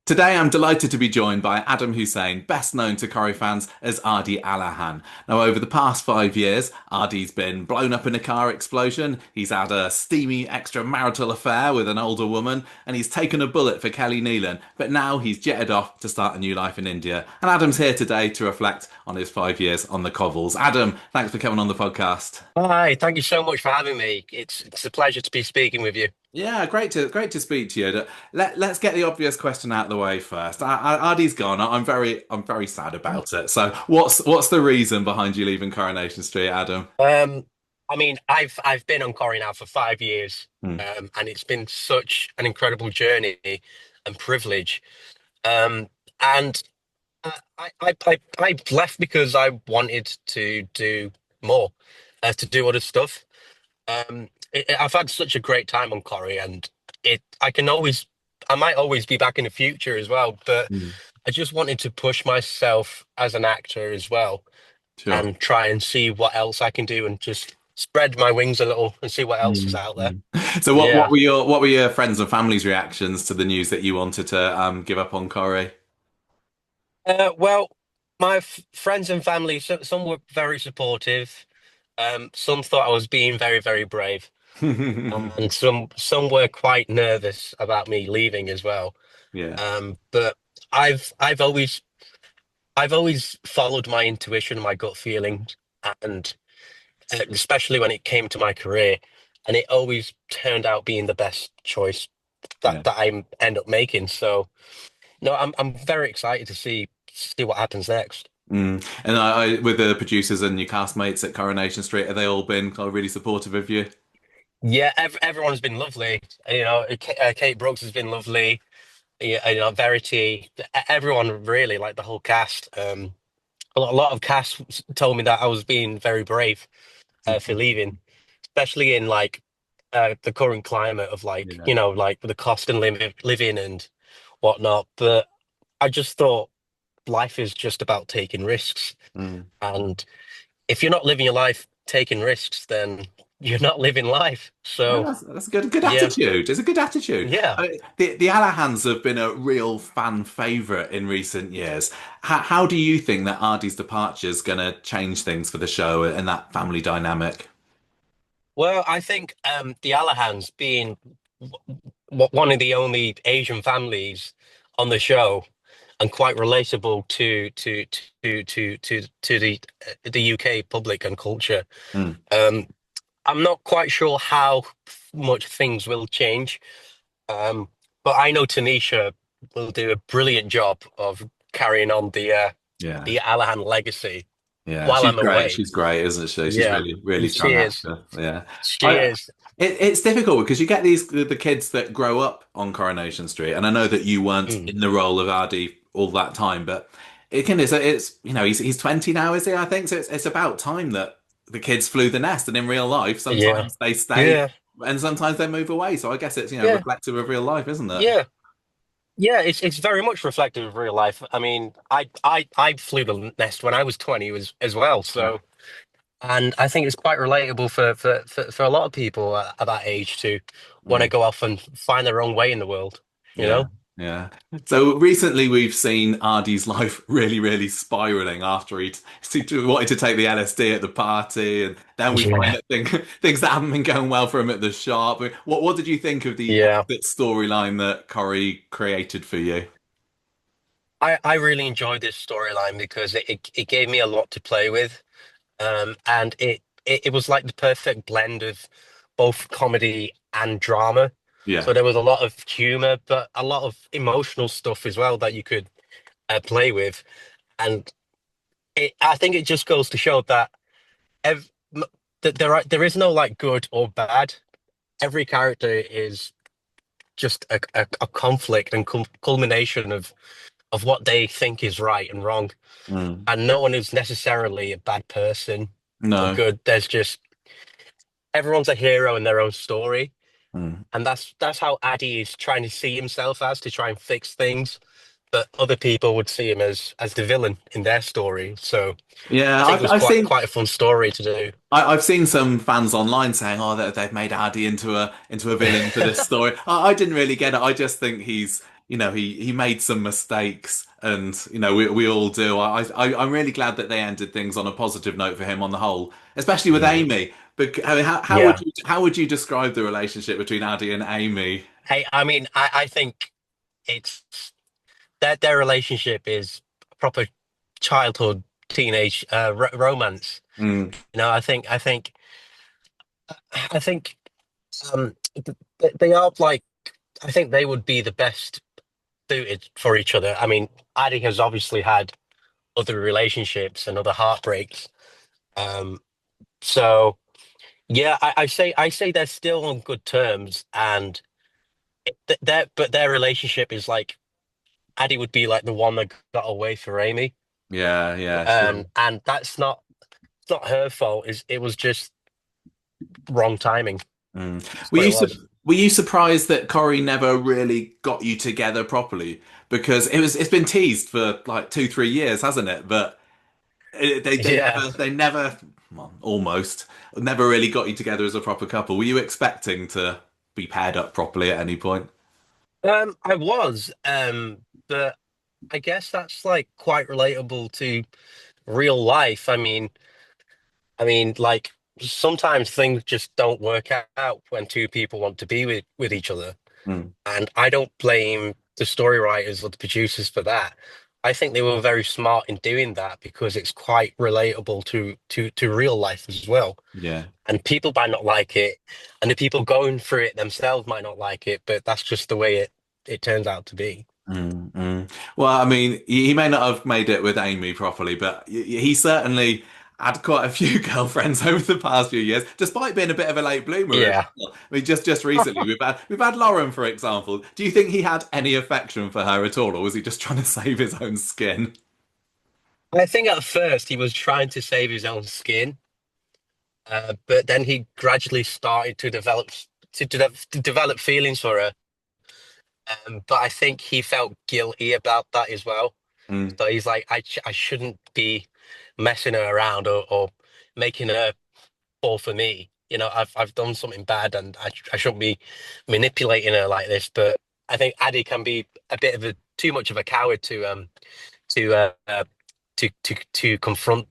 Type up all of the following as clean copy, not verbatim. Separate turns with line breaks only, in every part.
Today, I'm delighted to be joined by Adam Hussain, best known to Corrie fans as Aadi Alahan. Now, over the past 5 years, Aadi's been blown up in a car explosion, he's had a steamy extramarital affair with an older woman, and he's taken a bullet for Kelly Neelan, but now he's jetted off to start a new life in India. And Adam's here today to reflect on his 5 years on the cobbles. Adam, thanks for coming on the podcast.
Hi, thank you so much for having me. It's a pleasure to be speaking with you.
Yeah, great to speak to you. Let's get the obvious question out of the way first. Adi's gone. I'm very sad about it. So what's the reason behind you leaving Coronation Street, Adam?
Um, I've been on Corrie now for 5 years,
Hmm.
and it's been such an incredible journey and privilege. Um, and I left because I wanted to do more, to do other stuff. I've had such a great time on Corrie, and I might always be back in the future as well. But
Hmm.
I just wanted to push myself as an actor as well
Sure.
and try and see what else I can do and just spread my wings a little and see what else is
Hmm.
out there.
Hmm. So what
Yeah.
were your friends and family's reactions to the news that you wanted to give up on Corrie?
Well, my f friends and family, some were very supportive. Some thought I was being very, very brave, and some were quite nervous about me leaving as well.
Yeah.
But I've always followed my intuition, my gut feeling, and especially when it came to my career, and it always turned out being the best choice
Yeah.
that I end up making. So no, I'm very excited to see what happens next.
Mm. And with the producers and your castmates at Coronation Street, have they all been kind of really supportive of you?
Yeah, everyone's been lovely. Kate Brooks has been lovely. Yeah, Verity, everyone really, like the whole cast. A lot of cast told me that I was being very brave for leaving, especially in like the current climate of like
Yeah.
like the cost and living and whatnot. But I just thought life is just about taking risks,
Mm.
and if you're not living your life taking risks, then you're not living life.
No,
So
that's a good
yeah,
attitude. It's a good attitude.
yeah.
The Alahans have been a real fan favorite in recent years. How do you think that Ardy's departure is going to change things for the show and that family dynamic?
Well, I think the Alahans being one of the only Asian families on the show and quite relatable to the UK public and culture.
Mm.
Um, I'm not quite sure how much things will change, um, but I know Tanisha will do a brilliant job of carrying on
Yeah.
the Alahan legacy
Yeah,
while
she's
I'm
great.
away.
She's great, isn't she? She's
Yeah,
really
and she
strong
is.
actor. Yeah,
She
I.
is.
It's difficult because you get the kids that grow up on Coronation Street, and I know that you weren't
Mm.
in the role of Ardy all that time, but it's he's 20 now, is he? I think so. It's about time that the kids flew the nest, and in real life,
Yeah.
sometimes they stay
Yeah.
and sometimes they move away. So I guess it's
Yeah.
reflective of real life, isn't it?
Yeah. Yeah, it's very much reflective of real life. I mean, I flew the nest when I was 20 as well.
Yeah.
So, and I think it's quite relatable for a lot of people at that age to want to
Mm.
go off and find their own way in the world, you
Yeah,
know?
yeah. So recently we've seen Ardy's life really spiraling after he wanted to take the LSD at the party, and then we find
Yeah.
that things that haven't been going well for him at the shop. What did you think of the
Yeah.
exit storyline that Corrie created for you?
I really enjoyed this storyline because it gave me a lot to play with. And it was like the perfect blend of both comedy and drama.
Yeah.
So there was a lot of humor, but a lot of emotional stuff as well that you could play with. And I think it just goes to show that that there is no like good or bad. Every character is just a conflict and culmination of what they think is right and wrong.
Mm.
And no one is necessarily a bad person or
No.
good. There's just everyone's a hero in their own story,
Mm.
and that's how Addy is trying to see himself as to try and fix things, but other people would see him as the villain in their story. So I
Yeah,
think it was
I've seen.
quite a fun story to do.
I've seen some fans online saying, "Oh, they've made Addy into a villain for this story." I didn't really get it. I just think he made some mistakes, and we all do. I'm really glad that they ended things on a positive note for him on the whole, especially with
Mm.
Amy. But I mean,
Yeah.
how would you describe the relationship between Addie and Amy?
Hey, I mean, I think it's their relationship is proper childhood teenage romance.
Mm,
I think they are like, I think they would be the best suited for each other. I mean, Addie has obviously had other relationships and other heartbreaks. Um, so yeah, I say they're still on good terms, and their relationship is like Addie would be like the one that got away for Amy,
yeah, yeah, sure.
and that's not it's not her fault. It was just wrong timing.
Mm.
That's
Were
what
you
it
su
was.
were you surprised that Corrie never really got you together properly? Because it's been teased for like 2, 3 years, hasn't it? But
Yeah.
they never, well, almost never really got you together as a proper couple. Were you expecting to be paired up properly at any point?
I was, but I guess that's like quite relatable to real life. I mean, like sometimes things just don't work out when two people want to be with each other.
Mm,
And I don't blame the story writers or the producers for that. I think they were very smart in doing that because it's quite relatable to real life as well.
yeah.
And people might not like it, and the people going through it themselves might not like it, but that's just the way it turns out to be.
Mm, mm. Well, I mean, he may not have made it with Amy properly, but he certainly had quite a few girlfriends over the past few years, despite being a bit of a late bloomer as
Yeah.
well. I mean, just recently we've had Lauren, for example. Do you think he had any affection for her at all, or was he just trying to save his own skin?
I think at first he was trying to save his own skin, but then he gradually started to develop feelings for her. But I think he felt guilty about that as well.
Mm,
So he's like, I shouldn't be messing her around or making her fall for me. I've done something bad, and I shouldn't be manipulating her like this. But I think Addie can be a bit of a too much of a coward to to confront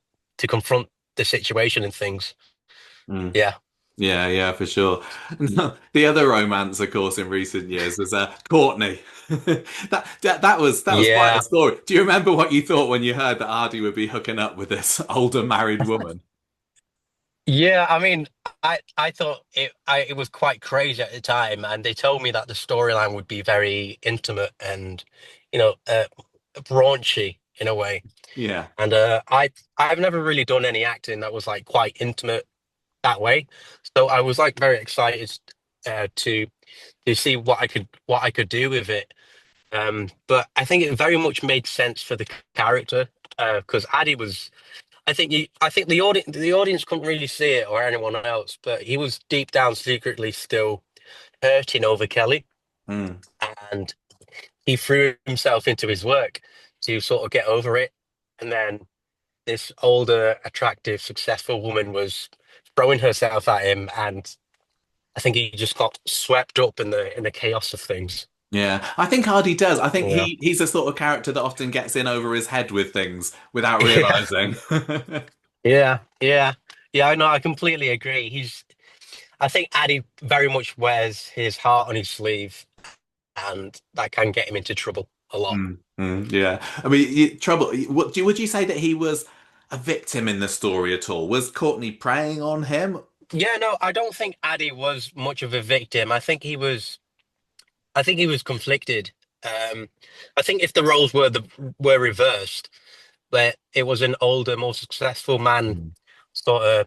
the situation and things.
mm.
Yeah.
Yeah, yeah, for sure. The other romance, of course, in recent years was Courtney. That was quite a
Yeah.
story. Do you remember what you thought when you heard that Aadi would be hooking up with this older married woman?
Yeah, I mean, I thought it was quite crazy at the time, and they told me that the storyline would be very intimate and, you know, uh, raunchy in a way.
Yeah.
And I've never really done any acting that was like quite intimate that way, so I was like very excited to see what I could do with it. But I think it very much made sense for the character because Addy was. I think the audience couldn't really see it or anyone else, but he was deep down secretly still hurting over Kelly,
Mm.
and he threw himself into his work to sort of get over it. And then this older, attractive, successful woman was throwing herself at him, and I think he just got swept up in the chaos of things.
Yeah. I think Aadi does. I think
Yeah.
he's a sort of character that often gets in over his head with things without
Yeah.
realizing.
Yeah. Yeah. Yeah. I know. I completely agree. I think Addy very much wears his heart on his sleeve, and that can get him into trouble a lot.
Mm, mm, yeah. I mean, trouble. Would you say that he was a victim in the story at all? Was Courtney preying on him?
Yeah, no, I don't think Addy was much of a victim. I think he was conflicted. Um, I think if the roles were reversed, where it was an older, more successful man,
Mm.
sort of,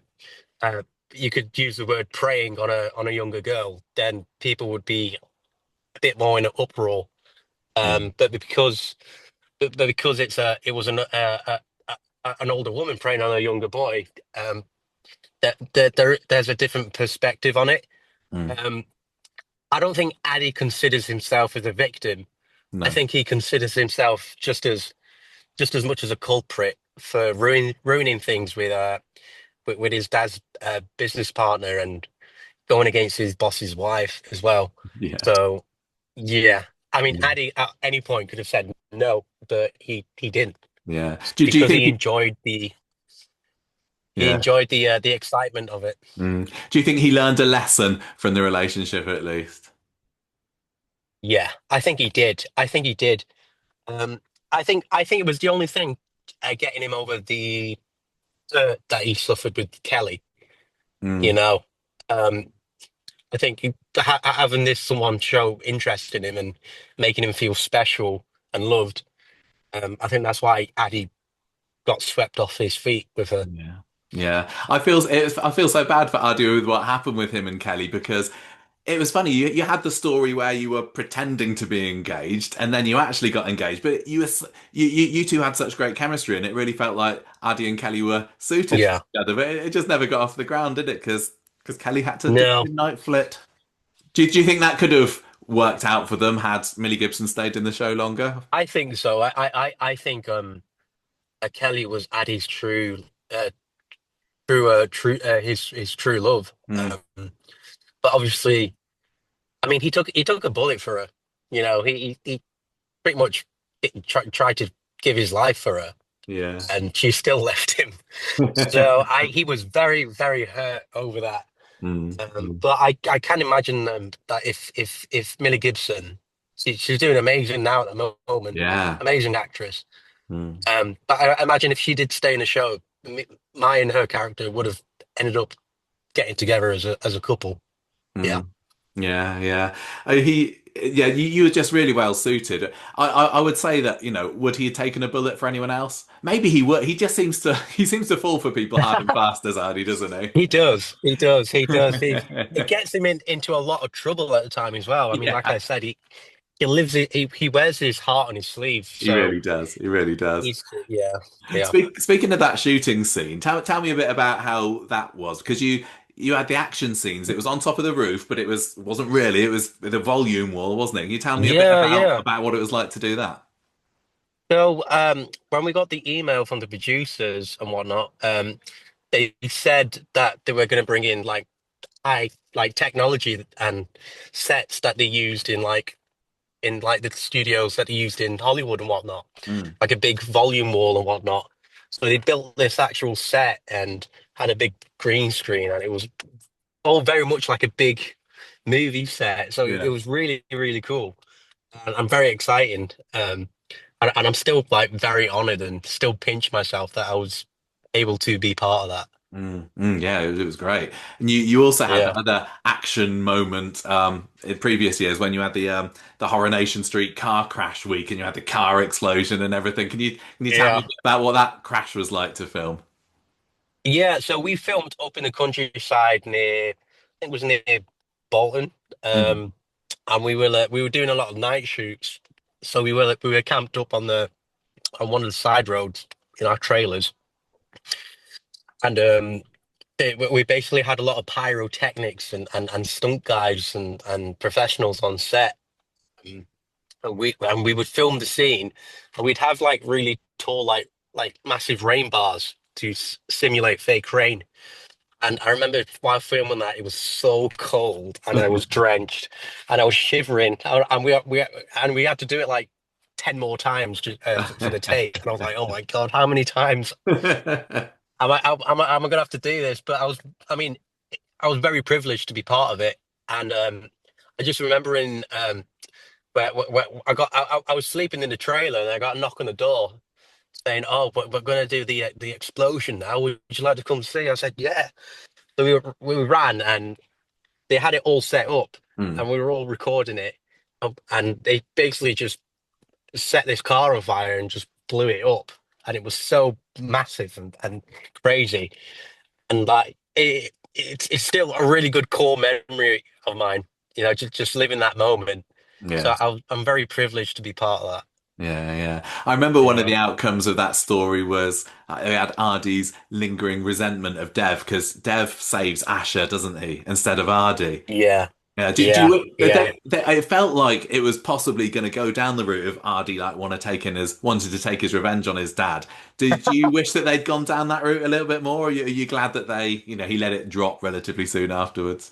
uh, you could use the word preying on a younger girl, then people would be a bit more in an uproar.
Yeah.
But because it was an older woman preying on a younger boy, there's a different perspective on it.
Mm.
Um, I don't think Addy considers himself as a victim. I
No.
think he considers himself just as much as a culprit for ruining things with his dad's business partner and going against his boss's wife as well.
Yeah.
So yeah. I mean,
Yeah.
Addy at any point could have said no, but he didn't
Yeah. Do you
because
think
he enjoyed
yeah.
the excitement of it.
Do you think he learned a lesson from the relationship at least?
Yeah, I think he did. I think he did. Um, I think it was the only thing getting him over the that he suffered with Kelly. You
Mm.
know, um, I think having this someone show interest in him and making him feel special and loved. I think that's why Addy got swept off his feet with her.
Yeah. Yeah. I feel so bad for Adu with what happened with him and Kelly because it was funny. You had the story where you were pretending to be engaged and then you actually got engaged, but you two had such great chemistry and it really felt like Adi and Kelly were suited for
Yeah.
each other, but it just never got off the ground, did it? Because Kelly had to do
No,
the night flit. Do you think that could have worked out for them had Millie Gibson stayed in the show longer?
I think so. I think Kelly was Addy's uh, his true love.
Mm,
But obviously, I mean, he took a bullet for her. He pretty much tried to give his life for her,
yeah.
and she still left him. So he was very, very hurt over that.
Mm, mm.
But I can imagine that if Millie Gibson, she's doing amazing now at the moment,
Yeah.
amazing actress.
Mm,
But I imagine if she did stay in the show, my and her character would have ended up getting together as a couple. Yeah.
mm. Yeah, yeah. Yeah, you were just really well suited. I would say that, would he have taken a bullet for anyone else? Maybe he would. He just seems to, he seems to fall for people hard and fast as Artie, doesn't he?
He does. He does. He does. It gets him into a lot of trouble at the time as well. I mean, like I
Yeah,
said, he wears his heart on his sleeve.
he
So
really does. He really does.
yeah, yeah,
Speaking of that shooting scene, tell me a bit about how that was because you had the action scenes. It was on top of the roof, but wasn't really. It was the volume wall, wasn't it? Can you tell me a bit
yeah, yeah.
about what it was like to do that?
So when we got the email from the producers and whatnot, they said that they were going to bring in like technology and sets that they used in the studios that they used in Hollywood and whatnot,
Mm.
like a big volume wall and whatnot. So they built this actual set and had a big green screen, and it was all very much like a big movie set. So it
Yeah.
was really, really cool. And I'm very excited. And I'm still like very honored and still pinch myself that I was able to be part of that.
Yeah, it was great. And you also had that
Yeah.
other action moment in previous years when you had the Coronation Street car crash week and you had the car explosion and everything. Can you tell me
Yeah.
a bit about what that crash was like to film?
Yeah. So we filmed up in the countryside near, I think it was near Bolton.
Mm.
Um, and we were doing a lot of night shoots. So we were camped up on one of the side roads in our trailers. And we basically had a lot of pyrotechnics and stunt guys and professionals on set. Um, and we would film the scene, and we'd have like really tall, like massive rain bars to simulate fake rain. And I remember while filming that, it was so cold, and I was drenched, and I was shivering, and we had to do it like 10 more times for the take. And I was like, oh my God, how many times am I gonna have to do this? But I mean, I was very privileged to be part of it, and I just remembering where I was sleeping in the trailer and I got a knock on the door saying, "Oh, but we're going to do the explosion now. Would you like to come see?" I said, "Yeah." So we ran and they had it all set up
Mm.
and we were all recording it, and they basically just set this car on fire and just blew it up, and it was so massive and crazy, and like it's still a really good core memory of mine. Just living that moment. So
Yeah.
I'm very privileged to be part of that.
Yeah, yeah. I remember one of
Yeah.
the outcomes of that story was they had Ardy's lingering resentment of Dev because Dev saves Asher, doesn't he, instead of Ardy?
Yeah.
Yeah.
Yeah. Yeah.
It felt like it was possibly going to go down the route of Ardy like wanted to take his revenge on his dad. Did you wish that they'd gone down that route a little bit more? Or are you glad that he let it drop relatively soon afterwards?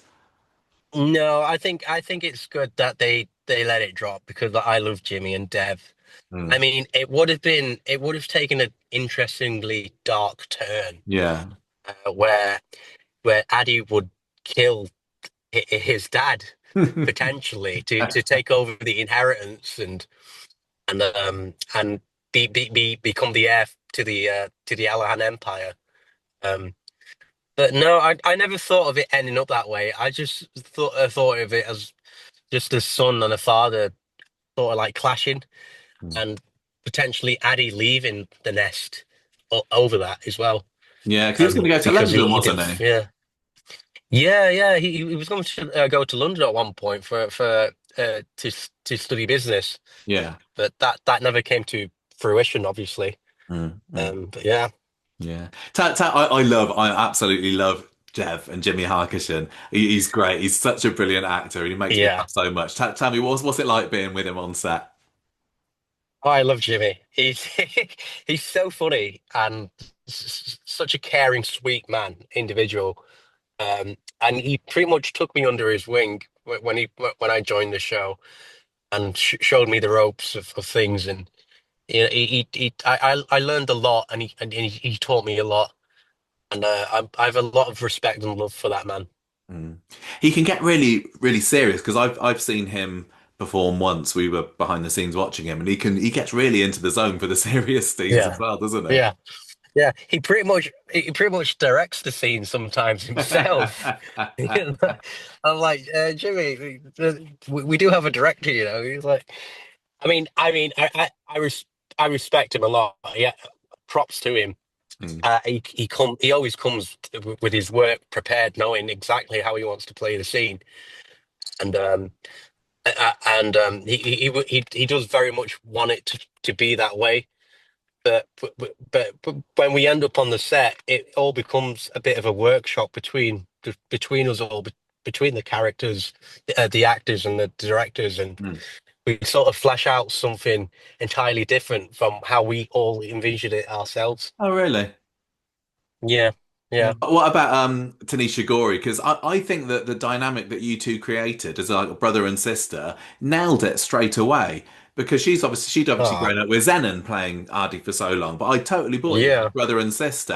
No, I think it's good that they they let it drop because I love Jimmy and Dev. I
Mm.
mean, it would have taken an interestingly dark turn
Yeah.
where Addie would kill his dad potentially to take over the inheritance and become the heir to the Alahan Empire. Um, but no, I never thought of it ending up that way. I just thought of it as just a son and a father sort of like clashing,
Mm.
and potentially Addie leaving the nest over that as well.
Yeah, because he was going to go to
Because
London,
he
wasn't
did,
he?
yeah, yeah. He was going to go to London at one point to study business,
Yeah.
but that never came to fruition, obviously.
Mm, mm.
But yeah,
Yeah. I absolutely love Jeff and Jimmy Harkishin. He's great. He's such a brilliant actor and he makes me
yeah.
laugh so much. Tell me, what's it like being with him on set?
Oh, I love Jimmy. He's he's so funny and such a caring, sweet man, individual. And he pretty much took me under his wing when I joined the show and showed me the ropes of things. And I learned a lot, and he taught me a lot. And I have a lot of respect and love for that man.
Mm. He can get really, really serious because I've seen him perform once. We were behind the scenes watching him, and he gets really into the zone for the serious scenes as
Yeah,
well, doesn't he?
yeah, yeah. He pretty much directs the scene sometimes himself. I'm like, Jimmy, we do have a director, you know. He's like, I respect him a lot. Yeah, props to him.
Mm.
He always comes with his work prepared, knowing exactly how he wants to play the scene, and he does very much want it to be that way. But when we end up on the set, it all becomes a bit of a workshop between us all, between the characters, the actors, and the directors, and
Mm.
we sort of flesh out something entirely different from how we all envisioned it ourselves.
Oh, really?
Yeah, yeah.
What about Tanisha Gori? Because I think that the dynamic that you two created as like a brother and sister nailed it straight away. Because she'd obviously
Ah,
grown up with Zenon playing Aadi for so long, but I totally bought you as
yeah.
brother and sister.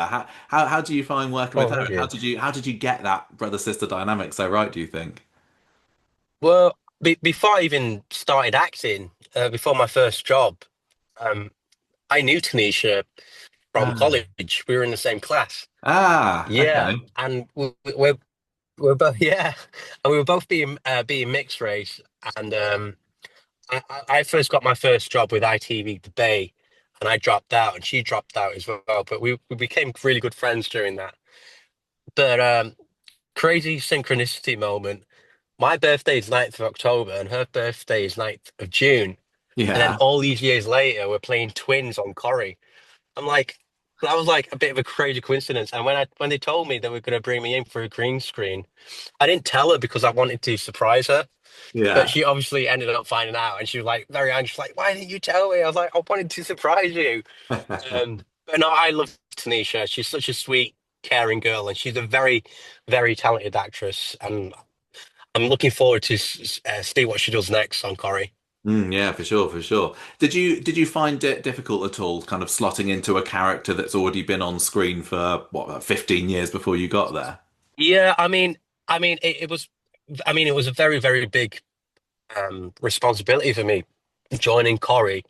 How do you find working with
Oh,
her,
thank
and
you.
how did you get that brother sister dynamic so right? Do you think?
Well, before I even started acting, before my first job, um, I knew Tanisha from
Ah,
college. We were in the same class. Yeah,
okay.
and we're both yeah, and we were both being mixed race. And I first got my first job with ITV The Bay, and I dropped out, and she dropped out as well. But we became really good friends during that. But crazy synchronicity moment. My birthday is 9th of October, and her birthday is 9th of June. And then
Yeah.
all these years later, we're playing twins on Corrie. I'm like, that was like a bit of a crazy coincidence. And when they told me they were going to bring me in for a green screen, I didn't tell her because I wanted to surprise her. But
Yeah.
she obviously ended up finding out, and she was like very anxious, like, "Why didn't you tell me?" I was like, "I wanted to surprise you." But no, I love Tanisha. She's such a sweet, caring girl, and she's a very, very talented actress. And I'm looking forward to see what she does next on Corrie.
Yeah, for sure, for sure. Did you find it difficult at all, kind of slotting into a character that's already been on screen for what, like 15 years before you got there?
Yeah, it was a very, very big responsibility for me joining Corrie,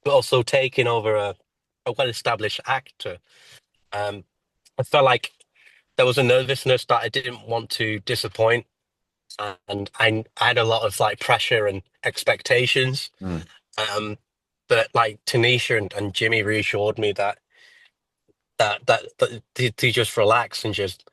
but also taking over a well-established actor. Um, I felt like there was a nervousness that I didn't want to disappoint, and I had a lot of like pressure and expectations.
Mm,
Um, but like Tanisha and Jimmy reassured me that to just relax and just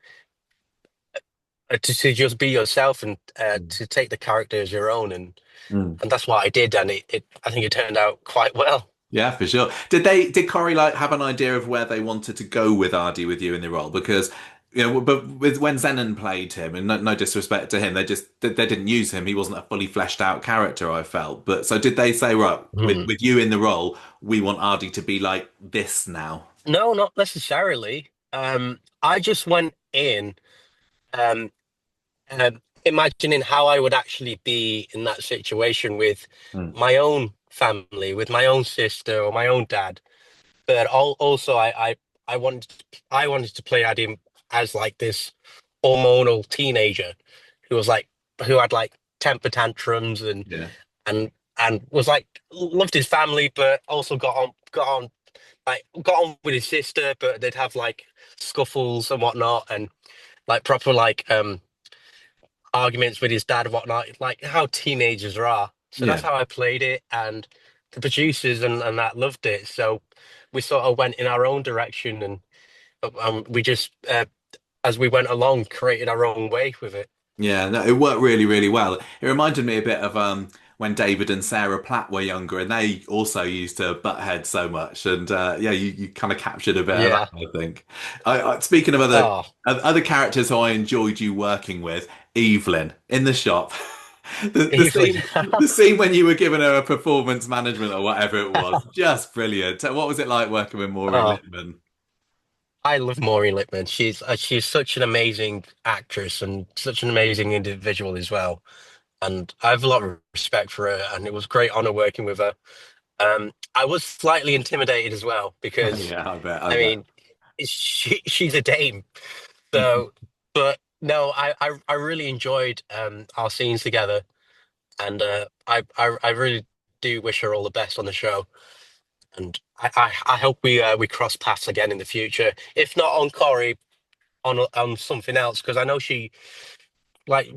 to just be yourself and
mm,
to take the character as your own,
mm.
and that's what I did, and it I think it turned out quite well.
Yeah, for sure. Did Corey like have an idea of where they wanted to go with Ardy with you in the role? Because but with when Zenon played him, and no disrespect to him, they didn't use him. He wasn't a fully fleshed out character, I felt. But so did they say, right,
Hmm.
with you in the role, we want Ardy to be like this now?
No, not necessarily. I just went in. Um, imagining how I would actually be in that situation with
Mm.
my own family, with my own sister or my own dad. But also, I wanted I wanted to play Adim as like this hormonal teenager who was like who had like temper tantrums
Yeah.
and and was like loved his family, but also got on with his sister, but they'd have like scuffles and whatnot, and like proper like arguments with his dad and whatnot, like how teenagers are. So that's
Yeah.
how I played it, and the producers and that loved it. So we sort of went in our own direction, and we just as we went along created our own way with it.
Yeah, no, it worked really, really well. It reminded me a bit of when David and Sarah Platt were younger, and they also used to butt heads so much. And yeah, you kind of captured a bit of that,
Yeah.
I think. Speaking of
Oh,
other characters who I enjoyed you working with, Evelyn in the shop,
easily.
the scene when you were giving her a performance management or whatever it was, just brilliant. What was it like working with Maury
Oh,
Littman?
I love Maureen Lipman. She's such an amazing actress and such an amazing individual as well. And I have a lot of respect for her, and it was a great honor working with her. I was slightly intimidated as well because,
Yeah, I bet, I
I
bet.
mean, she's a dame. So, but no, I really enjoyed our scenes together, and I really do wish her all the best on the show. And I hope we cross paths again in the future. If not on Corrie, on something else, because I know like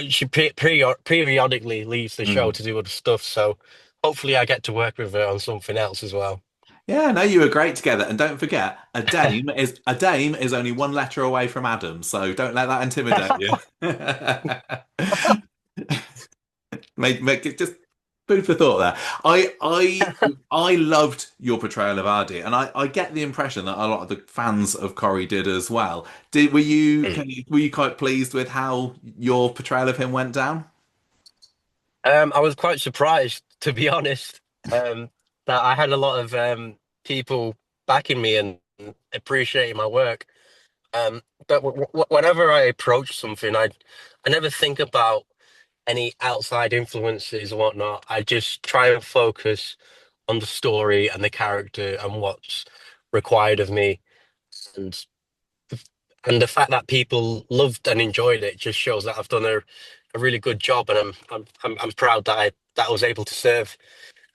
she periodically leaves the show
Mm.
to do other stuff. So hopefully I get to work with her on something else as well.
Yeah, no, you were great together. And don't forget, a dame is only one letter away from Adam, so don't let that intimidate you. Make it just food for thought there. I loved your portrayal of Aadi, and I get the impression that a lot of the fans of Corrie did as well. Were you quite pleased with how your portrayal of him went down?
I was quite surprised, to be honest, that I had a lot of people backing me and appreciating my work. But whenever I approach something, I never think about any outside influences or whatnot. I just try and focus on the story and the character and what's required of me. And and the fact that people loved and enjoyed it just shows that I've done a really good job, and I'm proud that I was able to serve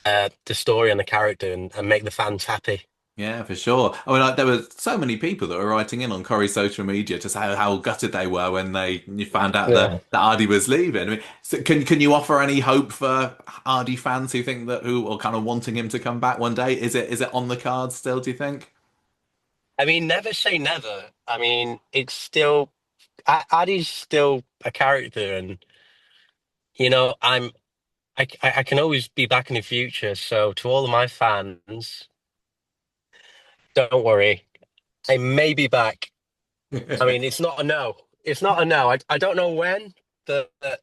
the story and the character and make the fans happy.
Yeah, for sure. I mean, like, there were so many people that were writing in on Corrie's social media to say how gutted they were when you found out
Yeah.
that Aadi was leaving. I mean, so can you offer any hope for Aadi fans who think that who are kind of wanting him to come back one day? Is it on the cards still, do you think?
I mean, never say never. I mean, it's still Addie's still a character, and I can always be back in the future. So to all of my fans, don't worry, I may be back. I mean, it's not a no. It's not a no. I don't know when, but I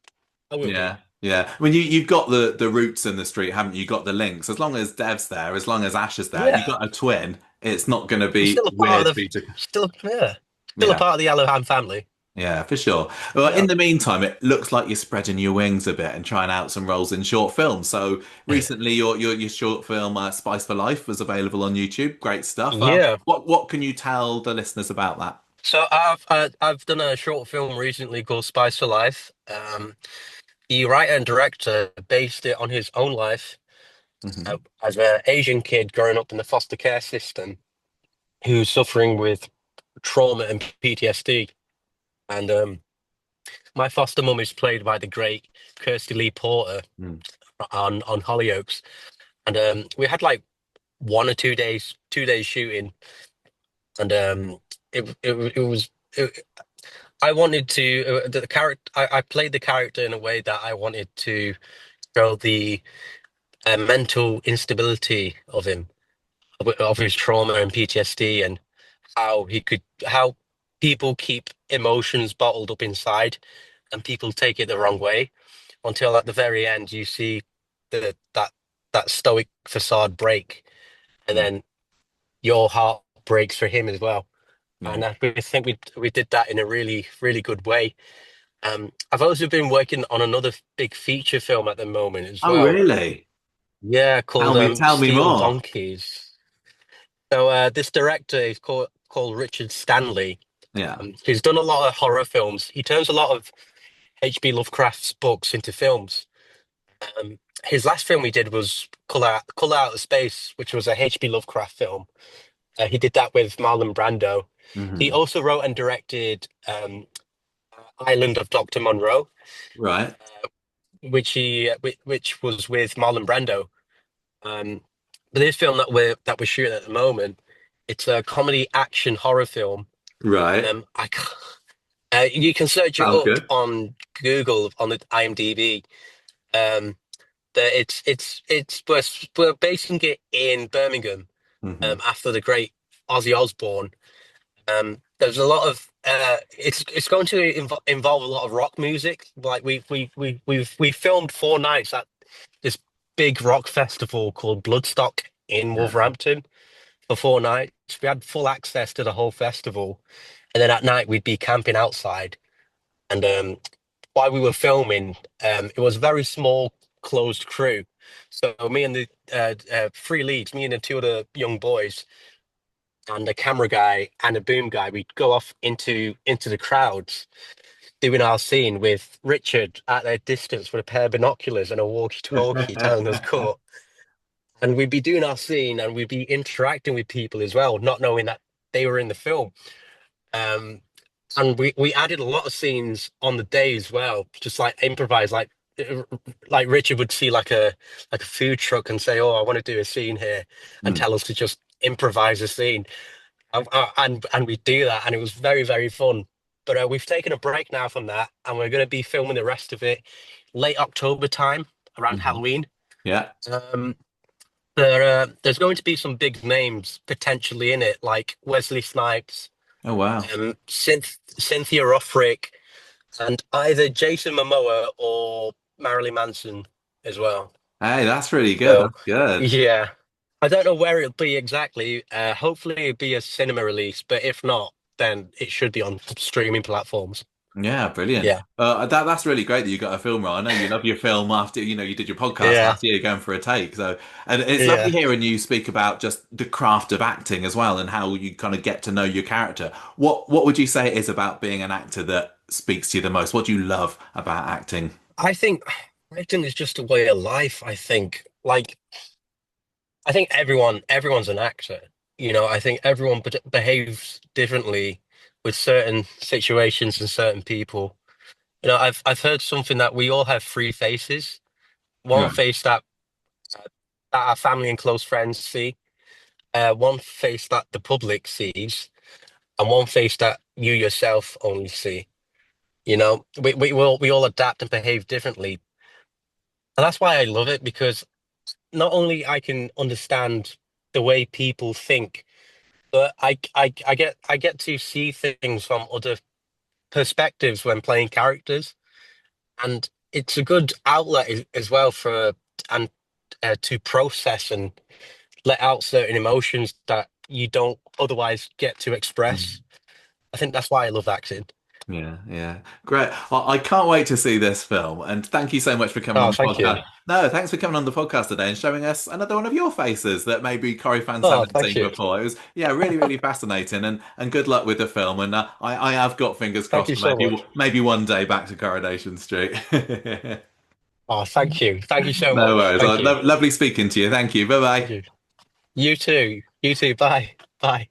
will be.
Yeah, yeah. I mean, you've got the roots in the street, haven't you? You got the links. As long as Dev's there, as long as Ash is there, you
Yeah,
got a twin. It's not going to
I'm
be
still a part
weird
of
for you to.
still a
Yeah.
part of the Alahan family.
Yeah, for sure. Well,
Yeah.
in the meantime, it looks like you're spreading your wings a bit and trying out some roles in short films. So recently, your short film "Spice for Life" was available on YouTube. Great stuff.
Yeah.
What can you tell the listeners about that?
So I've done a short film recently called Spice for Life. The writer and director based it on his own life
Hmm.
as an Asian kid growing up in the foster care system who's suffering with trauma and PTSD. And my foster mum is played by the great Kirsty Lee Porter
Mm.
on Hollyoaks. And we had like 1 or 2 days shooting, and it was. I wanted to the character. I played the character in a way that I wanted to show the mental instability of him, of his trauma and PTSD, and how people keep emotions bottled up inside, and people take it the wrong way until at the very end you see the that stoic facade break, and
Mm.
then your heart breaks for him as well.
Yeah.
And I really think we did that in a really good way. I've also been working on another big feature film at the moment as
Oh,
well.
really?
Yeah, called
Tell me
Steel
more.
Donkeys. So this director is called Richard Stanley.
Yeah.
He's done a lot of horror films. He turns a lot of H.P. Lovecraft's books into films. His last film he did was Color Out of Space, which was a H.P. Lovecraft film. He did that with Marlon Brando. He
Hmm.
also wrote and directed Island of Dr. Monroe,
Right.
which was with Marlon Brando. Um, but this film that we're shooting at the moment, it's a comedy action horror film.
Right.
You can search it
Sounds
up
good.
on Google on the IMDb. Um, that we're basing it in Birmingham
Hmm.
after the great Ozzy Osbourne. There's a lot of it's going to involve a lot of rock music. Like we filmed 4 nights at this big rock festival called Bloodstock in
Yeah.
Wolverhampton for 4 nights. We had full access to the whole festival, and then at night we'd be camping outside. And while we were filming, it was a very small, closed crew. So me and the three leads, me and the two other young boys, and a camera guy and a boom guy, we'd go off into the crowds doing our scene with Richard at their distance with a pair of binoculars and a walkie-talkie telling us cut. And we'd be doing our scene and we'd be interacting with people as well, not knowing that they were in the film. Um, and we added a lot of scenes on the day as well, just like improvise, like Richard would see like a food truck and say, "Oh, I want to do a scene here," and
Mm.
tell us to just improvise a scene. And we do that, and it was very, very fun. But we've taken a break now from that, and we're going to be filming the rest of it late October time around
Mhm.
Halloween.
Yeah.
Um, there's going to be some big names potentially in it, like Wesley Snipes,
Oh, wow.
Cynthia Rothrick, and either Jason Momoa or Marilyn Manson as well.
Hey, that's really good.
So,
That's good.
yeah, I don't know where it'll be exactly. Hopefully, it'll be a cinema release, but if not, then it should be on streaming platforms.
Yeah, brilliant.
Yeah,
That's really great that you got a film right. I know you love your film after you did your podcast
yeah,
last year going for a take. So, and it's lovely
yeah.
hearing you speak about just the craft of acting as well and how you kind of get to know your character. What would you say it is about being an actor that speaks to you the most? What do you love about acting?
I think acting is just a way of life. I think everyone's an actor. I think everyone behaves differently with certain situations and certain people. I've heard something that we all have three faces. One
Right.
face that our family and close friends see, one face that the public sees, and one face that you yourself only see. We all adapt and behave differently, and that's why I love it because not only I can understand the way people think, but I get to see things from other perspectives when playing characters, and it's a good outlet as well for and to process and let out certain emotions that you don't otherwise get to express. I think that's why I love acting.
Yeah, yeah. Great. Well, I can't wait to see this film. And thank you so much for coming on
Oh,
the
thank you.
podcast. No, thanks for coming on the podcast today and showing us another one of your faces that maybe Corrie fans
Oh,
haven't
thank
seen
you.
before. It was, yeah, really, really fascinating. And good luck with the film. And I have got fingers
Thank
crossed
you
for
so much.
maybe one day back to Coronation Street.
Oh, thank you. Thank you so
No
much.
worries.
Thank you.
Lovely speaking to you. Thank you. Bye
Thank
bye.
you. You too. You too. Bye. Bye.